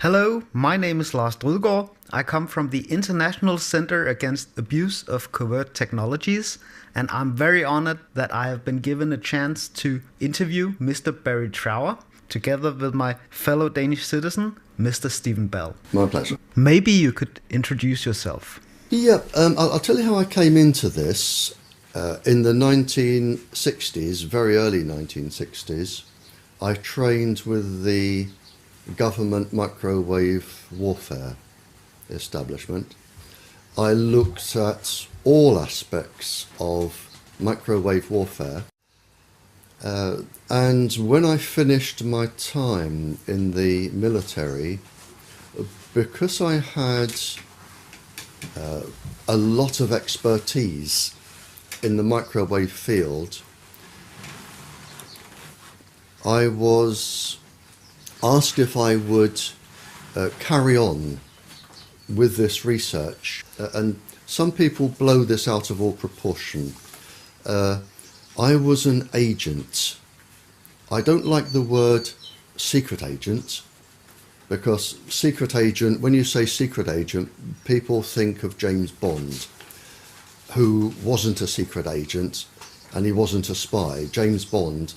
Hello, my name is Lars Drudgaard. I come from the International Center Against Abuse of Covert Technologies, and I'm very honored that I have been given a chance to interview Mr. Barrie Trower, together with my fellow Danish citizen, Mr. Stephen Bell. My pleasure. Maybe you could introduce yourself. Yeah, I'll tell you how I came into this. In the 1960s, very early 1960s, I trained with the government microwave warfare establishment. I looked at all aspects of microwave warfare. And when I finished my time in the military, because I had a lot of expertise in the microwave field, I was asked if I would carry on with this research. And some people blow this out of all proportion. I was an agent. I don't like the word secret agent, because secret agent, when you say secret agent, people think of James Bond, who wasn't a secret agent and he wasn't a spy. James Bond,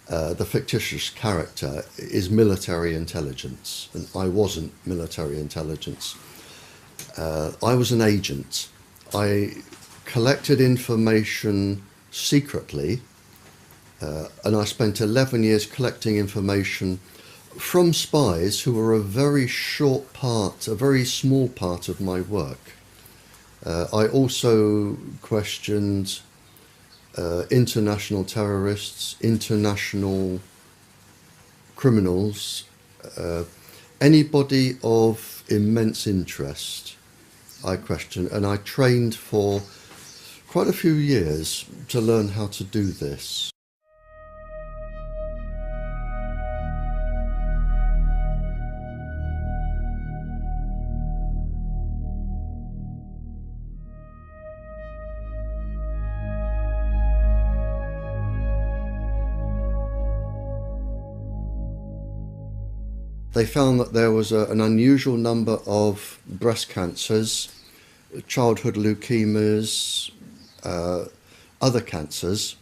the fictitious character, is military intelligence, and I wasn't military intelligence. I was an agent. I collected information secretly, and I spent 11 years collecting information from spies who were a very small part of my work. I also questioned international terrorists, international criminals, anybody of immense interest I questioned, and I trained for quite a few years to learn how to do this. They found that there was an unusual number of breast cancers, childhood leukemias, other cancers,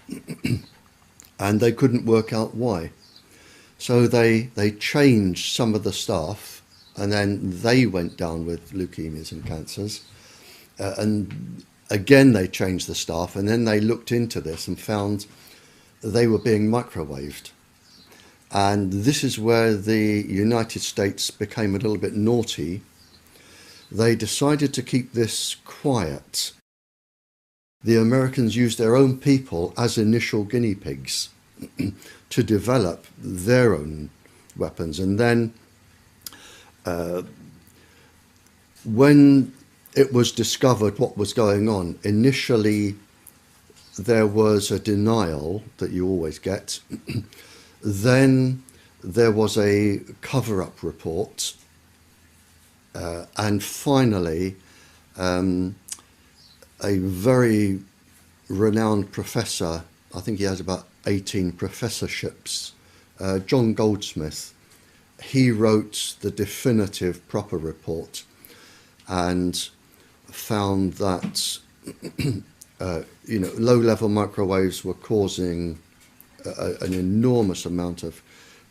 and they couldn't work out why. So they changed some of the staff, and then they went down with leukemias and cancers. And again, they changed the staff, and then they looked into this and found they were being microwaved. And this is where the United States became a little bit naughty. They decided to keep this quiet. The Americans used their own people as initial guinea pigs to develop their own weapons. And then when it was discovered what was going on, initially there was a denial that you always get. Then there was a cover-up report, and finally a very renowned professor, I think he has about 18 professorships, John Goldsmith, he wrote the definitive proper report and found that low-level microwaves were causing an enormous amount of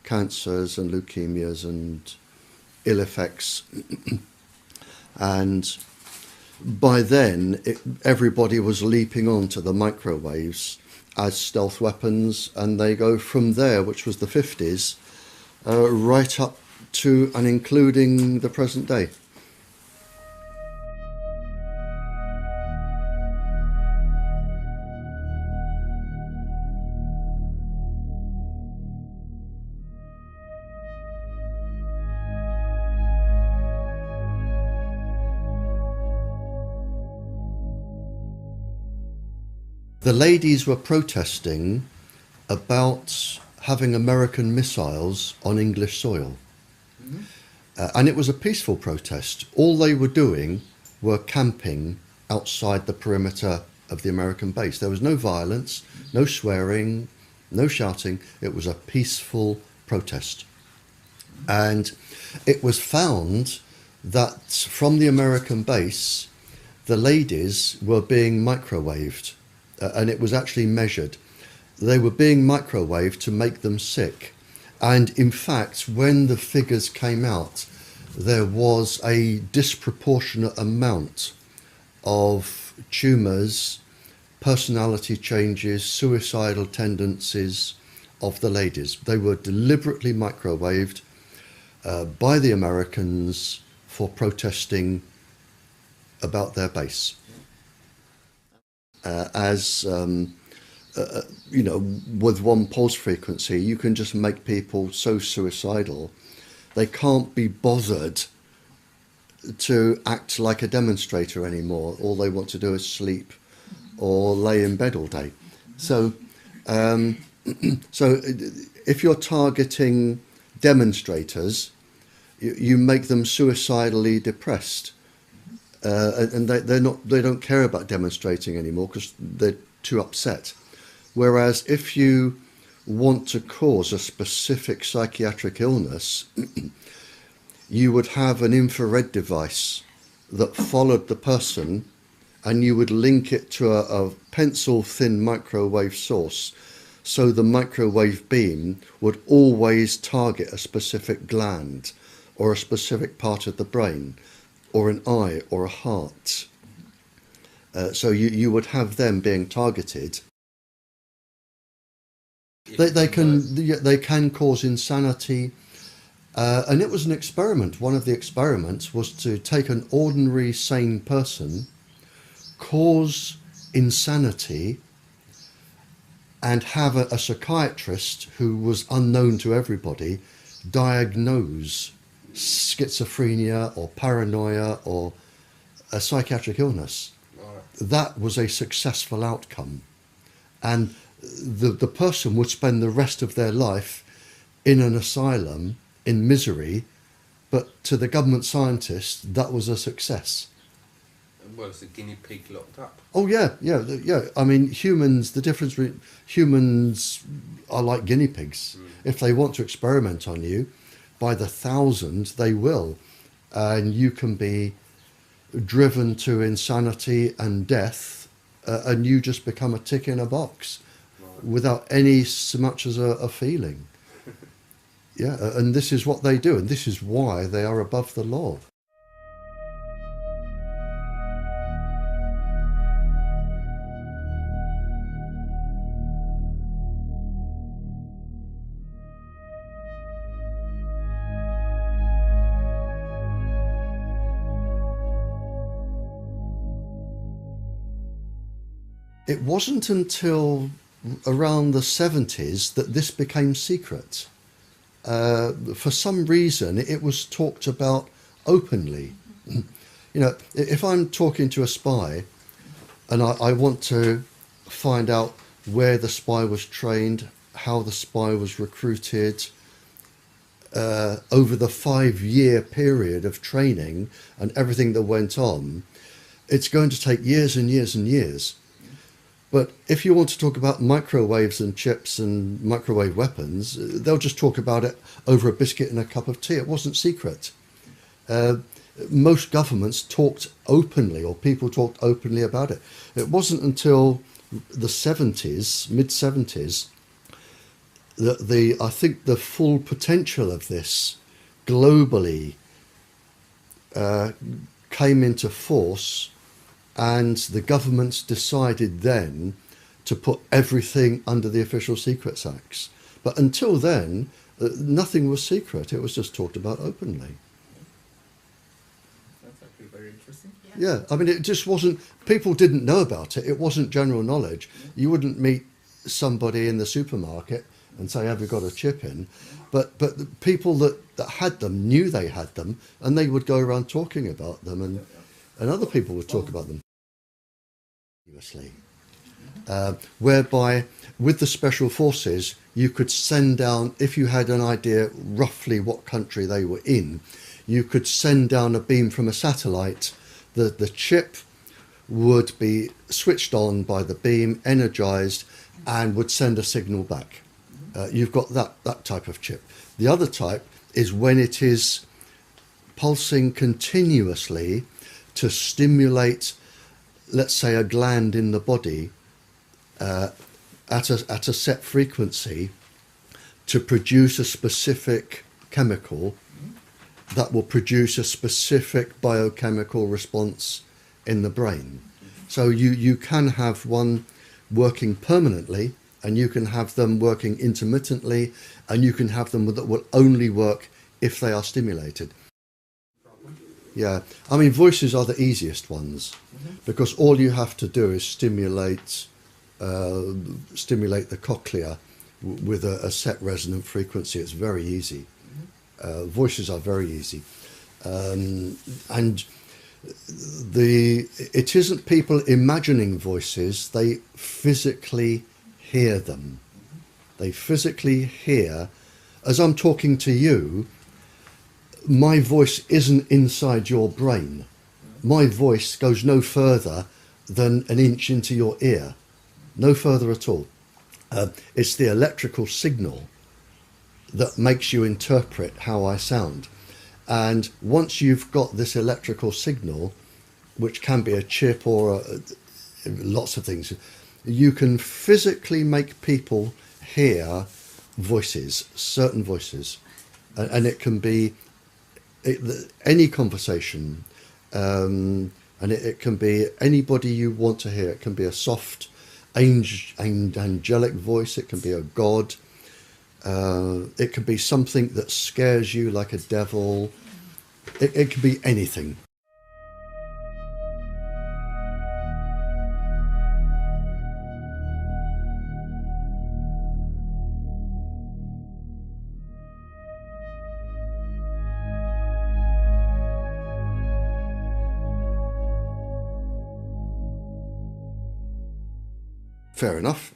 cancers and leukemias and ill effects. And by then, everybody was leaping onto the microwaves as stealth weapons, and they go from there, which was the 50s, right up to and including the present day. The ladies were protesting about having American missiles on English soil. Mm-hmm. And it was a peaceful protest. All they were doing were camping outside the perimeter of the American base. There was no violence, no swearing, no shouting. It was a peaceful protest. And it was found that from the American base, the ladies were being microwaved, and it was actually measured. They were being microwaved to make them sick. And in fact, when the figures came out, there was a disproportionate amount of tumours, personality changes, suicidal tendencies of the ladies. They were deliberately microwaved by the Americans for protesting about their base. You know, with one pulse frequency, you can just make people so suicidal, they can't be bothered to act like a demonstrator anymore. All they want to do is sleep or lay in bed all day. So, so if you're targeting demonstrators, you make them suicidally depressed, and they don't care about demonstrating anymore because they're too upset. Whereas if you want to cause a specific psychiatric illness, you would have an infrared device that followed the person, and you would link it to a pencil-thin microwave source, so the microwave beam would always target a specific gland or a specific part of the brain or an eye or a heart. So you would have them being targeted. They can cause insanity, and it was an experiment. One of the experiments was to take an ordinary sane person, cause insanity, and have a psychiatrist who was unknown to everybody diagnose schizophrenia or paranoia or a psychiatric illness. That was a successful outcome, and the person would spend the rest of their life in an asylum in misery, but to the government scientists that was a success. Well, it's a guinea pig locked up. Oh yeah. I mean, humans, the difference between humans are like guinea pigs. If they want to experiment on you, by the thousands they will, and you can be driven to insanity and death, and you just become a tick in a box without any so much as a feeling. Yeah, and this is what they do, and this is why they are above the law. It wasn't until around the 70s that this became secret. For some reason, it was talked about openly. You know, if I'm talking to a spy and I want to find out where the spy was trained, how the spy was recruited, over the 5-year period of training and everything that went on, it's going to take years and years and years. But if you want to talk about microwaves and chips and microwave weapons, they'll just talk about it over a biscuit and a cup of tea. It wasn't secret. Most governments talked openly, or people talked openly about it. It wasn't until the 70s, mid-70s, that I think the full potential of this globally came into force. And the governments decided then to put everything under the Official Secrets Acts. But until then, nothing was secret. It was just talked about openly. That's actually very interesting. Yeah, I mean, it just wasn't, people didn't know about it. It wasn't general knowledge. You wouldn't meet somebody in the supermarket and say, have you got a chip in? But the people that had them knew they had them, and they would go around talking about them, and other people would talk about them. Whereby with the special forces you could send down, if you had an idea roughly what country they were in, you could send down a beam from a satellite. The chip would be switched on by the beam, energized, and would send a signal back. You've got that type of chip. The other type is when it is pulsing continuously to stimulate, let's say, a gland in the body at a set frequency to produce a specific chemical that will produce a specific biochemical response in the brain. So you can have one working permanently, and you can have them working intermittently, and you can have them that will only work if they are stimulated. Yeah, I mean, voices are the easiest ones because all you have to do is stimulate the cochlea with a set resonant frequency. It's very easy. Voices are very easy, and it isn't people imagining voices. They physically hear them. They physically hear, as I'm talking to you, my voice isn't inside your brain. My voice goes no further than an inch into your ear, no further at all. It's the electrical signal that makes you interpret how I sound. And once you've got this electrical signal, which can be a chip or lots of things, you can physically make people hear voices, certain voices. And it can be any conversation, and it can be anybody you want to hear. It can be a soft, angelic voice. It can be a god. It can be something that scares you, like a devil. It can be anything. Fair enough.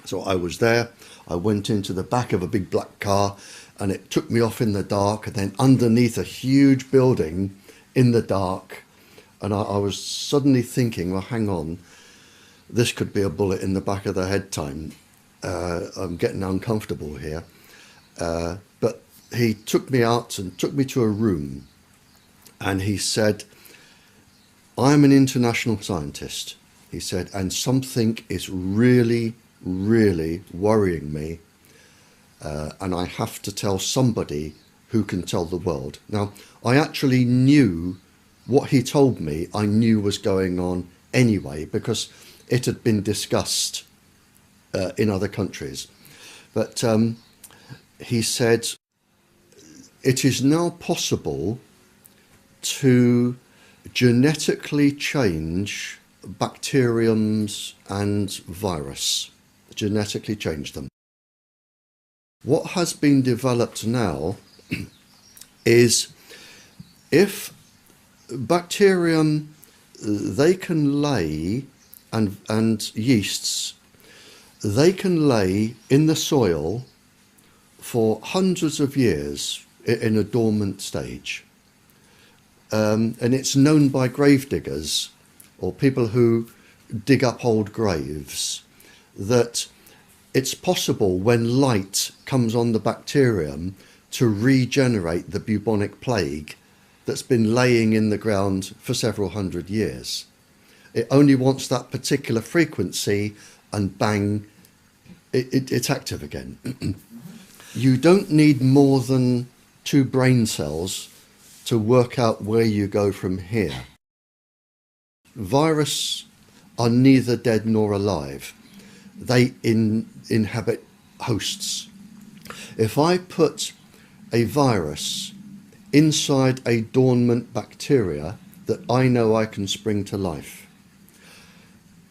So I was there. I went into the back of a big black car, and it took me off in the dark, and then underneath a huge building in the dark. And I was suddenly thinking, well, hang on, this could be a bullet in the back of the head time. I'm getting uncomfortable here. But he took me out and took me to a room, and he said, I'm an international scientist. He said, and something is really, really worrying me, and I have to tell somebody who can tell the world. Now, I actually knew what he told me, I knew was going on anyway, because it had been discussed in other countries. But he said, it is now possible to genetically change bacteriums and virus, genetically change them. What has been developed now is if bacterium, they can lay, and yeasts, they can lay in the soil for hundreds of years in a dormant stage. And it's known by grave diggers or people who dig up old graves that it's possible when light comes on the bacterium to regenerate the bubonic plague that's been laying in the ground for several hundred years. It only wants that particular frequency and bang, it's active again. You don't need more than 2 brain cells to work out where you go from here. Viruses are neither dead nor alive. They inhabit hosts. If I put a virus inside a dormant bacteria that I know I can spring to life,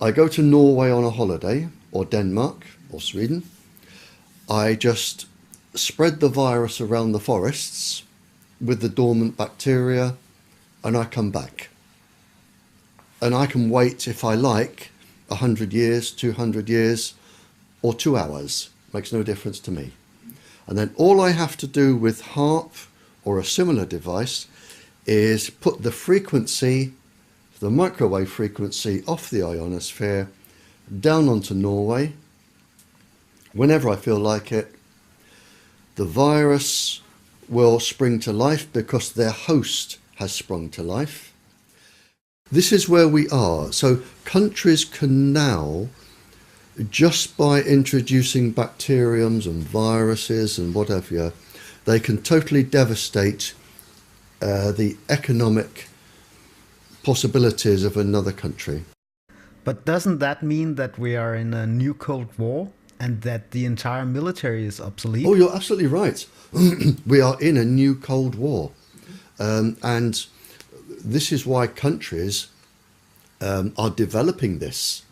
I go to Norway on a holiday, or Denmark, or Sweden, I just spread the virus around the forests with the dormant bacteria, and I come back. And I can wait, if I like, 100 years, 200 years, or 2 hours. Makes no difference to me. And then all I have to do with HAARP or a similar device is put the frequency, the microwave frequency off the ionosphere, down onto Norway. Whenever I feel like it, the virus will spring to life because their host has sprung to life. This is where we are. So countries can now, just by introducing bacteriums and viruses and whatever, they can totally devastate the economic possibilities of another country. But doesn't that mean that we are in a new Cold War and that the entire military is obsolete? Oh, you're absolutely right. We are in a new Cold War. And this is why countries are developing this.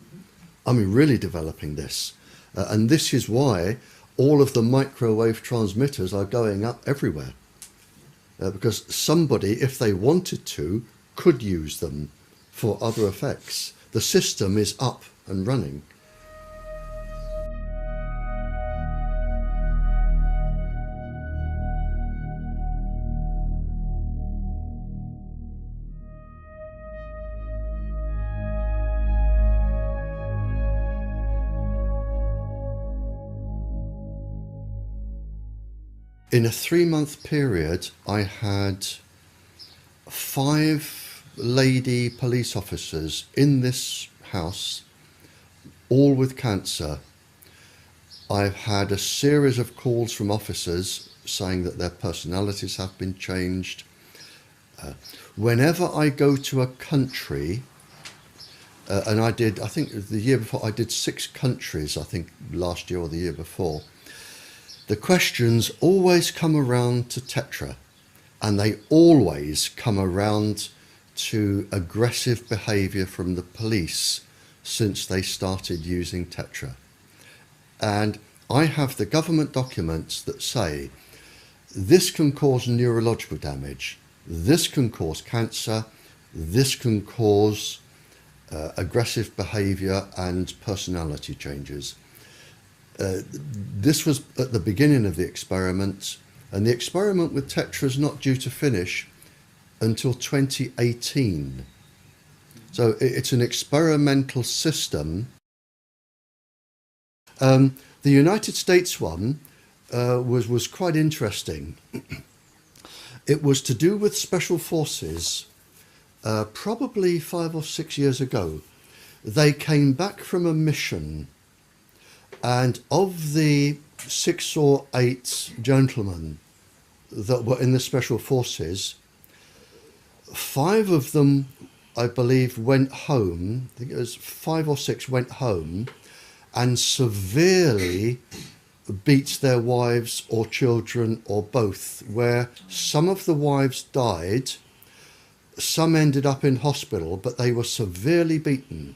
I mean, really developing this. And this is why all of the microwave transmitters are going up everywhere. Because somebody, if they wanted to, could use them for other effects. The system is up and running. In a 3-month period, I had 5 lady police officers in this house, all with cancer. I've had a series of calls from officers saying that their personalities have been changed. Whenever I go to a country, and I think the year before, I did 6 countries, I think last year or the year before, the questions always come around to Tetra, and they always come around to aggressive behaviour from the police since they started using Tetra. And I have the government documents that say this can cause neurological damage, this can cause cancer, this can cause aggressive behaviour and personality changes. This was at the beginning of the experiment, and the experiment with Tetra is not due to finish until 2018. So it's an experimental system. The United States one was quite interesting. It was to do with special forces, probably 5 or 6 years ago. They came back from a mission, and of the 6 or 8 gentlemen that were in the special forces, 5 of them, I believe, went home. I think it was 5 or 6 went home and severely beat their wives or children or both, where some of the wives died, some ended up in hospital, but they were severely beaten.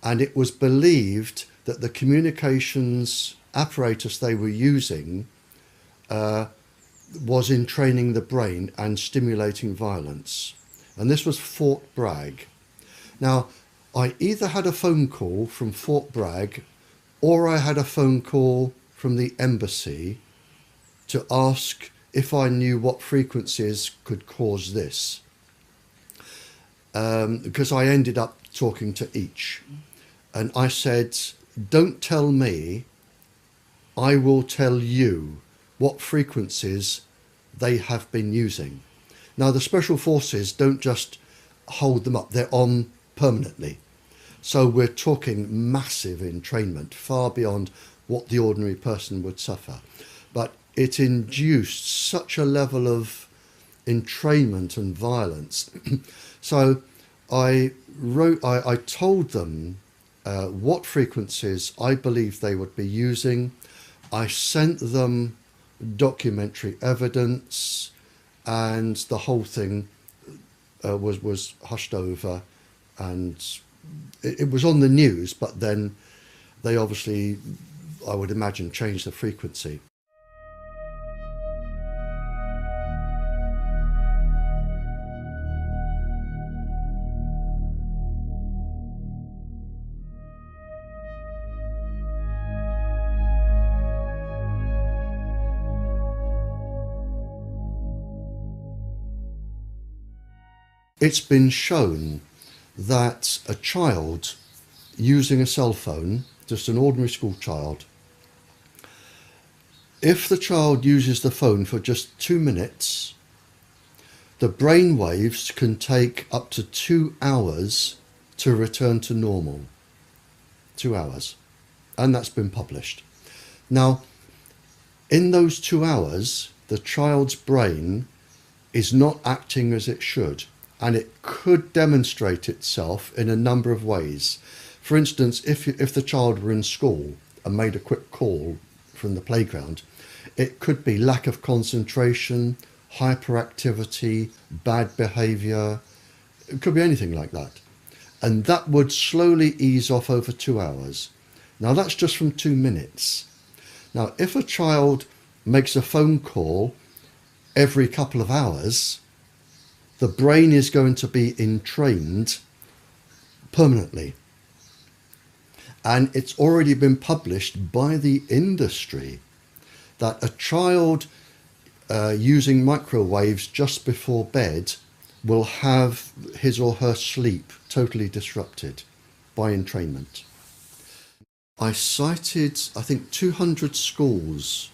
And it was believed that the communications apparatus they were using was in training the brain and stimulating violence. And this was Fort Bragg. Now, I either had a phone call from Fort Bragg or I had a phone call from the embassy to ask if I knew what frequencies could cause this. Because I ended up talking to each. And I said, don't tell me, I will tell you what frequencies they have been using. Now, the special forces don't just hold them up, they're on permanently. So we're talking massive entrainment, far beyond what the ordinary person would suffer. But it induced such a level of entrainment and violence. So I told them what frequencies I believed they would be using. I sent them documentary evidence, and the whole thing was hushed over, and it was on the news, but then they obviously, I would imagine, changed the frequency. It's been shown that a child using a cell phone, just an ordinary school child, If the child uses the phone for just 2 minutes, the brain waves can take up to 2 hours to return to normal. 2 hours. And that's been published. Now, in those 2 hours, the child's brain is not acting as it should, and it could demonstrate itself in a number of ways. For instance, if the child were in school and made a quick call from the playground, it could be lack of concentration, hyperactivity, bad behaviour. It could be anything like that. And that would slowly ease off over 2 hours. Now that's just from 2 minutes. Now if a child makes a phone call every couple of hours, the brain is going to be entrained permanently. And it's already been published by the industry that a child using microwaves just before bed will have his or her sleep totally disrupted by entrainment. I cited, I think, 200 schools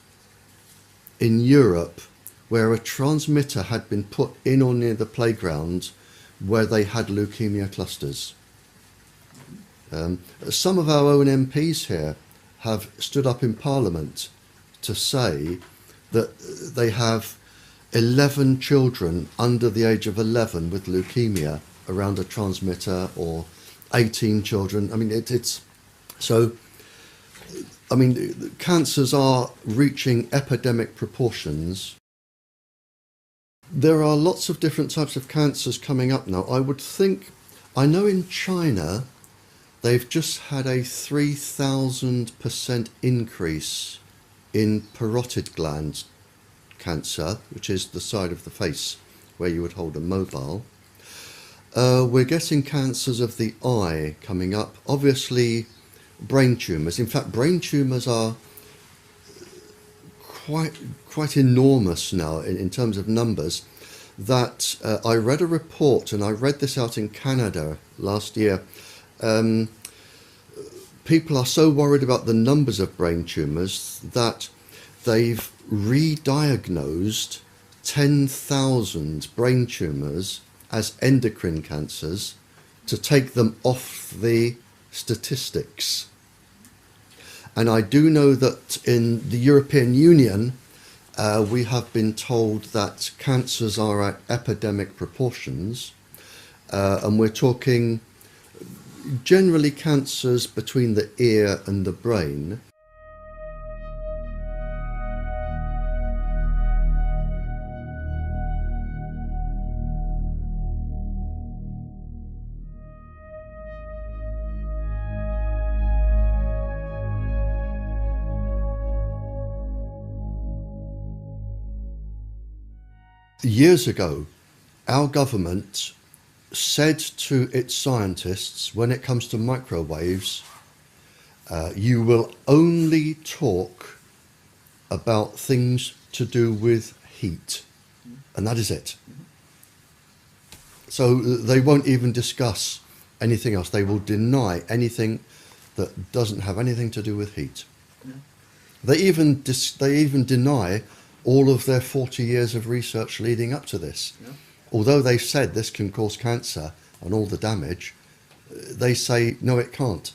in Europe where a transmitter had been put in or near the playground where they had leukemia clusters. Some of our own MPs here have stood up in Parliament to say that they have 11 children under the age of 11 with leukemia around a transmitter, or 18 children. I mean, it's so. I mean, cancers are reaching epidemic proportions. There are lots of different types of cancers coming up now. I know in China, they've just had a 3,000% increase in parotid gland cancer, which is the side of the face where you would hold a mobile. We're getting cancers of the eye coming up. Obviously, brain tumours. In fact, brain tumours are quite enormous now in terms of numbers. That I read a report, and I read this out in Canada last year. People are so worried about the numbers of brain tumours that they've re-diagnosed 10,000 brain tumours as endocrine cancers to take them off the statistics. And I do know that in the European Union, we have been told that cancers are at epidemic proportions, and we're talking generally cancers between the ear and the brain. Years ago, our government said to its scientists, when it comes to microwaves, you will only talk about things to do with heat, and that is it. So they won't even discuss anything else. They will deny anything that doesn't have anything to do with heat. Yeah. They even deny all of their 40 years of research leading up to this. Yeah. Although they've said this can cause cancer and all the damage, they say, no, it can't.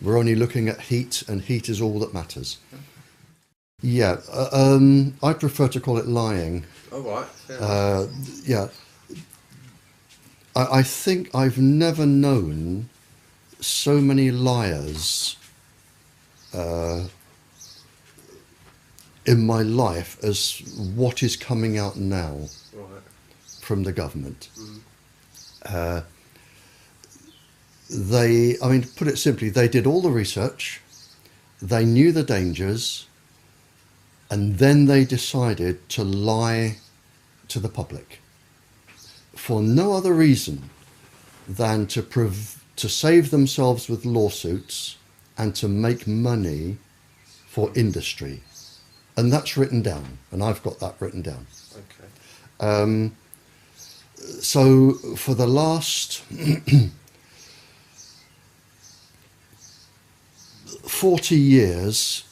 We're only looking at heat, and heat is all that matters. Yeah, I prefer to call it lying. Oh, right. Yeah. I think I've never known so many liars in my life as what is coming out now from the government. Put it simply, they did all the research, they knew the dangers, and then they decided to lie to the public for no other reason than to save themselves with lawsuits and to make money for industry. And that's written down, and I've got that written down. Okay. So for the last 40 years,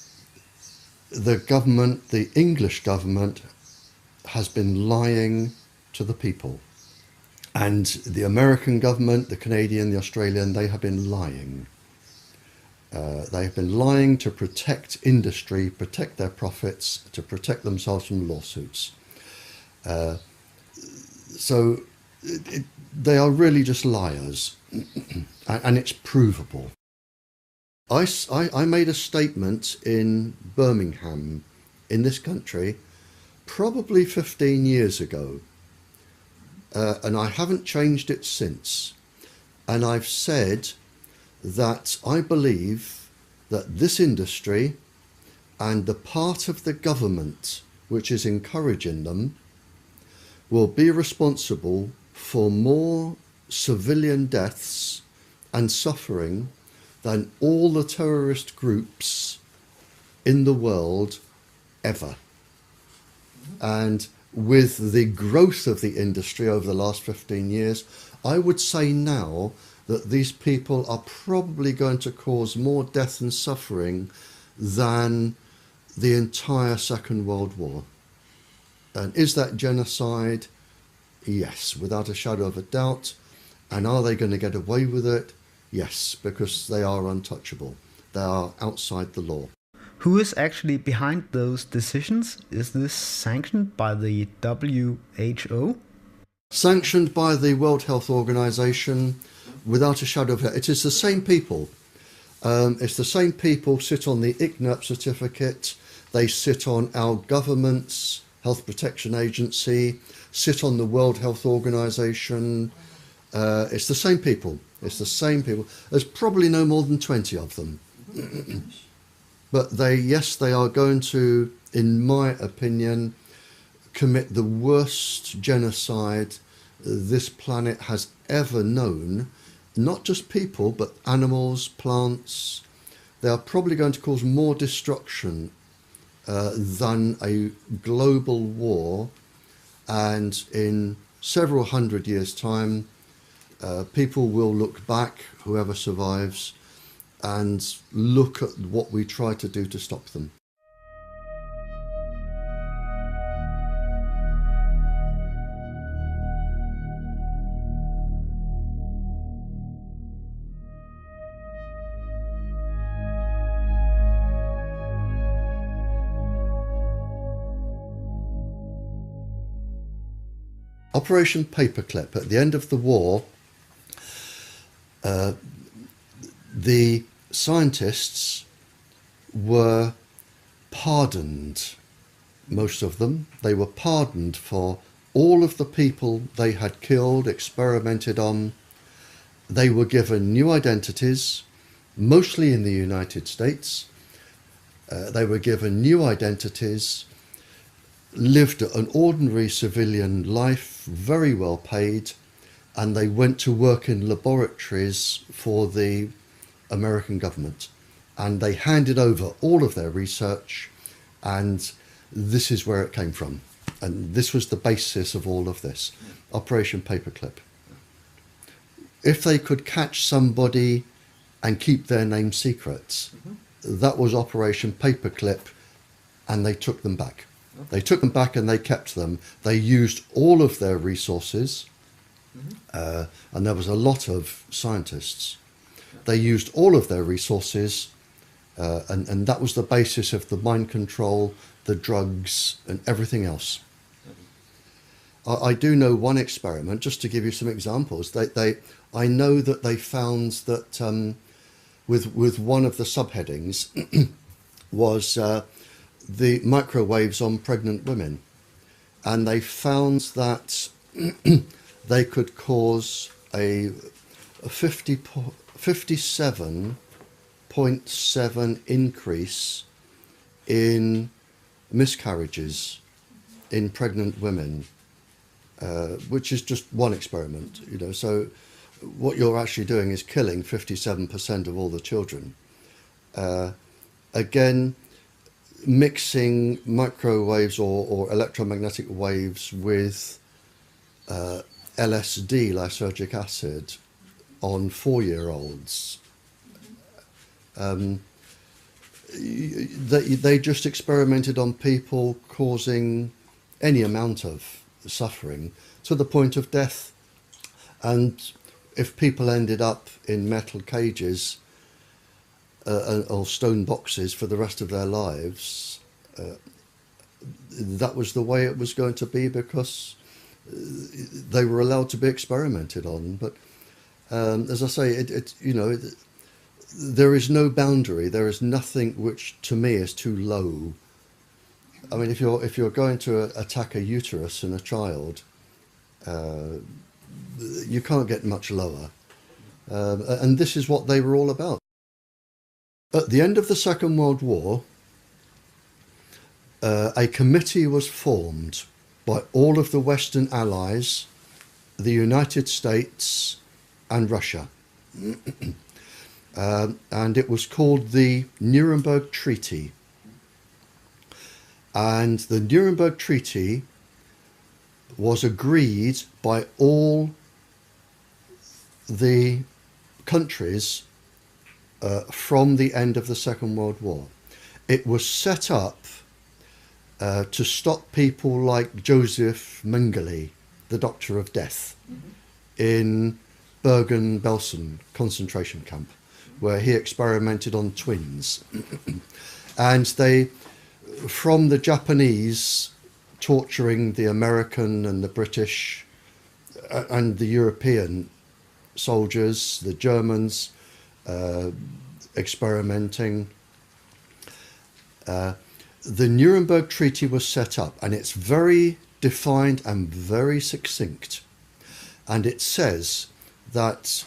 the government, the English government, has been lying to the people. And the American government, the Canadian, the Australian, they have been lying. They have been lying to protect industry, protect their profits, to protect themselves from lawsuits. So they are really just liars, and it's provable. I made a statement in Birmingham, in this country, probably 15 years ago, and I haven't changed it since. And I've said that I believe that this industry and the part of the government which is encouraging them will be responsible for more civilian deaths and suffering than all the terrorist groups in the world ever. And with the growth of the industry over the last 15 years, I would say now that these people are probably going to cause more death and suffering than the entire Second World War. And is that genocide? Yes, without a shadow of a doubt. And are they going to get away with it? Yes, because they are untouchable. They are outside the law. Who is actually behind those decisions? Is this sanctioned by the WHO? Sanctioned by the World Health Organization, without a shadow of a doubt. It is the same people. It's the same people sit on the ICNIRP certificate. They sit on our government's Health Protection Agency, sit on the World Health Organization. It's the same people. It's the same people. There's probably no more than 20 of them. But they are going to, in my opinion, commit the worst genocide this planet has ever known. Not just people, but animals, plants. They are probably going to cause more destruction than a global war. And in several hundred years' time, people will look back, whoever survives, and look at what we try to do to stop them. Operation Paperclip. At the end of the war, the scientists were pardoned, most of them. They were pardoned for all of the people they had killed, experimented on. They were given new identities, mostly in the United States. They were given new identities, lived an ordinary civilian life, very well paid, and they went to work in laboratories for the American government. And they handed over all of their research, and this is where it came from. And this was the basis of all of this, Operation Paperclip. If they could catch somebody and keep their name secret, that was Operation Paperclip, and they took them back. They took them back and they kept them. They used all of their resources, and there was a lot of scientists. They used all of their resources, and that was the basis of the mind control, the drugs, and everything else. I do know one experiment, just to give you some examples. I know that they found that with one of the subheadings was the microwaves on pregnant women. And they found that they could cause a 57.7 increase in miscarriages in pregnant women, which is just one experiment, you know. So what you're actually doing is killing 57% of all the children. Again, mixing microwaves or electromagnetic waves with LSD, lysergic acid, on 4-year-olds. they just experimented on people, causing any amount of suffering to the point of death. And if people ended up in metal cages or stone boxes for the rest of their lives, that was the way it was going to be, because they were allowed to be experimented on. But as I say, there is no boundary. There is nothing which, to me, is too low. I mean, if you're going to attack a uterus in a child, you can't get much lower. And this is what they were all about. At the end of the Second World War, a committee was formed by all of the Western Allies, the United States and Russia. And it was called the Nuremberg Treaty. And the Nuremberg Treaty was agreed by all the countries from the end of the Second World War. It was set up to stop people like Joseph Mengele, the Doctor of Death, in Bergen-Belsen concentration camp, where he experimented on twins. And they, from the Japanese torturing the American and the British and the European soldiers, the Germans experimenting, the Nuremberg Treaty was set up, and it's very defined and very succinct. And it says that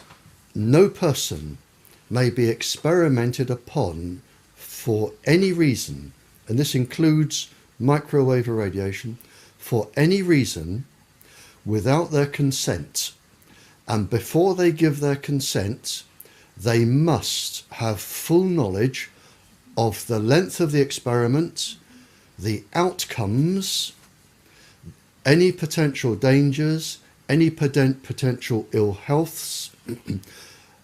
no person may be experimented upon for any reason, and this includes microwave irradiation, for any reason without their consent. And before they give their consent, they must have full knowledge of the length of the experiment, the outcomes, any potential dangers, any potential ill healths.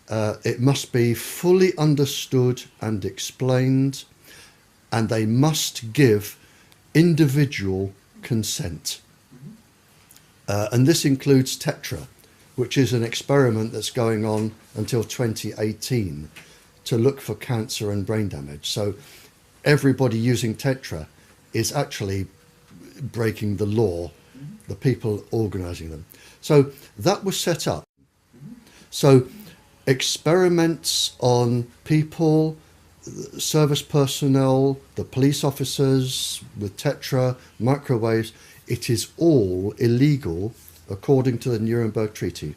It must be fully understood and explained, and they must give individual consent. And this includes Tetra, which is an experiment that's going on until 2018 to look for cancer and brain damage. So everybody using Tetra is actually breaking the law, the people organising them. So that was set up. So experiments on people, service personnel, the police officers with Tetra, microwaves, it is all illegal according to the Nuremberg Treaty.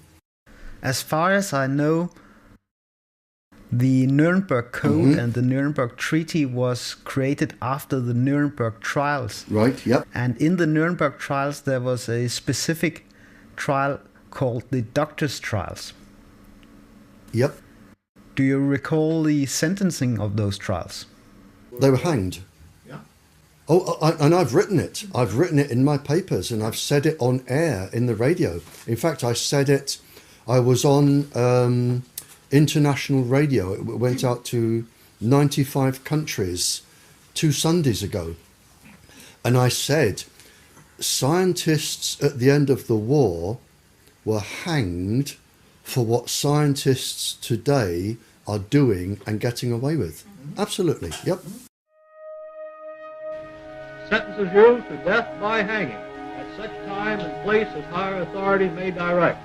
As far as I know, the Nuremberg Code and the Nuremberg Treaty was created after the Nuremberg trials. Right, yep. And in the Nuremberg trials, there was a specific trial called the doctors' trials. Yep. Do you recall the sentencing of those trials? They were hanged. Yeah. Oh, and I've written it. I've written it in my papers, and I've said it on air in the radio. In fact, I said it, I was on international radio. It went out to 95 countries 2 Sundays ago. And I said, scientists at the end of the war were hanged for what scientists today are doing and getting away with. Absolutely, yep. Sentences you to death by hanging at such time and place as higher authority may direct.